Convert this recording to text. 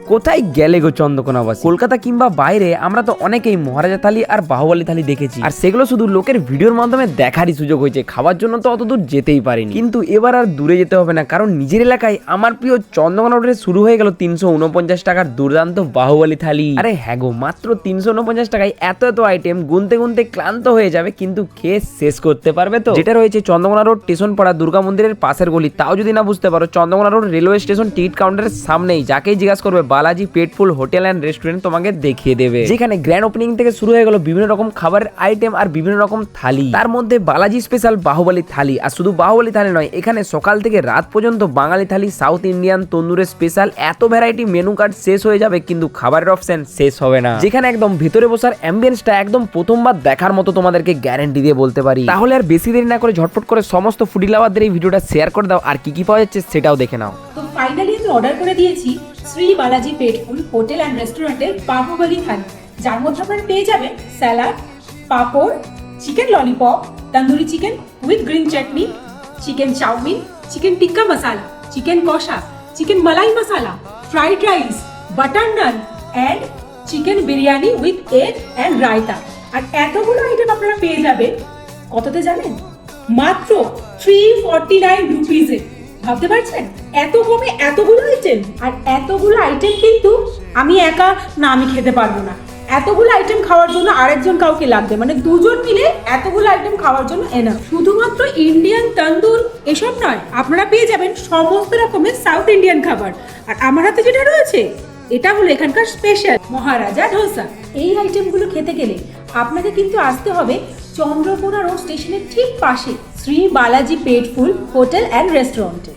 কোথায় গেলে গো চন্দ্রকোনাবাসী? কলকাতা কিংবা বাইরে আমরা তো অনেকেই মহারাজা থালি আর বাহুবলী থালি দেখেছি, আর সেগুলো শুধু লোকের ভিডিওর মাধ্যমে দেখারই সুযোগ হয়েছে, খাওয়ার জন্য তো অত দূর যেতেই পারিনি। কিন্তু এবার আর দূরে যেতে হবে না, কারণ নিজের এলাকায় আমার প্রিয় চন্দ্রকোনা রোডে শুরু হয়ে গেল 349 টাকার দুর্দান্ত বাহুবলী থালি। আরে হ্যাঁ গো, মাত্র 349 টাকায় এত এত আইটেম, গুনতে গুনতে ক্লান্ত হয়ে যাবে, কিন্তু খেয়ে শেষ করতে পারবে তো। যেটা রয়েছে চন্দ্রকোনা রোড স্টেশন পাড়া দুর্গা মন্দিরের পাশের গলি। তাও যদি না বুঝতে পারো, Chandrakona road railway station ticket কাউন্টারের সামনেই। যাকেই জিজ্ঞাসা করবে Balaji Petful hotel and restaurant তোমাকে দেখিয়ে দেবে, যেখানে গ্র্যান্ড ওপেনিং থেকে শুরু হয়ে গেল বিভিন্ন রকম খাবারের আইটেম আর বিভিন্ন রকম থালি। তার মধ্যে বালাজি স্পেশাল বাহুবলী থালি। আর শুধু বাহুবলী থালি নয়, এখানে সকাল থেকে রাত পর্যন্ত বাঙালি থালি, সাউথ ইন্ডিয়ান, তন্দুরের স্পেশাল, এত ভ্যারাইটি মেনু কার্ড শেষ হয়ে যাবে, কিন্তু খাবারের অপশন শেষ হবে না। যেখানে একদম ভিতরে বসার অ্যাম্বিয়েন্সটা একদম প্রথমবার দেখার মতো তোমাদেরকে গ্যারান্টি দিয়ে বলতে পারি। তাহলে আর বেশি দেরি না করে ঝটপট করে সমস্ত ফুডি লাভারদের এই ভিডিওটা শেয়ার করে দাও, আর কি কি পাওয়া যাচ্ছে সেটাও দেখে নাও। তো ফাইনালি আমি অর্ডার করে দিয়েছি শ্রী বালাজি পেটফুল হোটেল অ্যান্ড রেস্টুরেন্টের বাহুবলী থালি, যার মধ্যে আপনারা পেয়ে যাবেন salad, papad, chicken lollipop, tandoori chicken with green chutney, chicken chow mein, chicken tikka masala, chicken kosha, chicken malai masala, fried rice, butter naan and chicken biryani with egg and raita. আর এতগুলো আইটেম আপনারা পেয়ে যাবেন কততে জানেন? মাত্র 349 রুপিজে। ভাবতে পারছেন এত কমে এতগুলো আইটেম? আর এতগুলো আইটেম কিন্তু আমি একা না, আমি খেতে পারবো না। এতগুলো আইটেম খাওয়ার জন্য আরেকজন কাউকে লাগবে, মানে দুজন মিলে এতগুলো আইটেম খাওয়ার জন্য এনা। শুধুমাত্র ইন্ডিয়ান তন্দুর এসব নয়, আপনারা পেয়ে যাবেন সমস্ত রকমের সাউথ ইন্ডিয়ান খাবার। আর আমার হাতে যেটা রয়েছে এটা হলো এখানকার স্পেশাল মহারাজা ধোসা। এই আইটেমগুলো খেতে গেলে আপনাকে কিন্তু আসতে হবে চন্দ্রকোনা রোড স্টেশনের ঠিক পাশে শ্রী বালাজি পেটফুল হোটেল অ্যান্ড রেস্টুরেন্টে।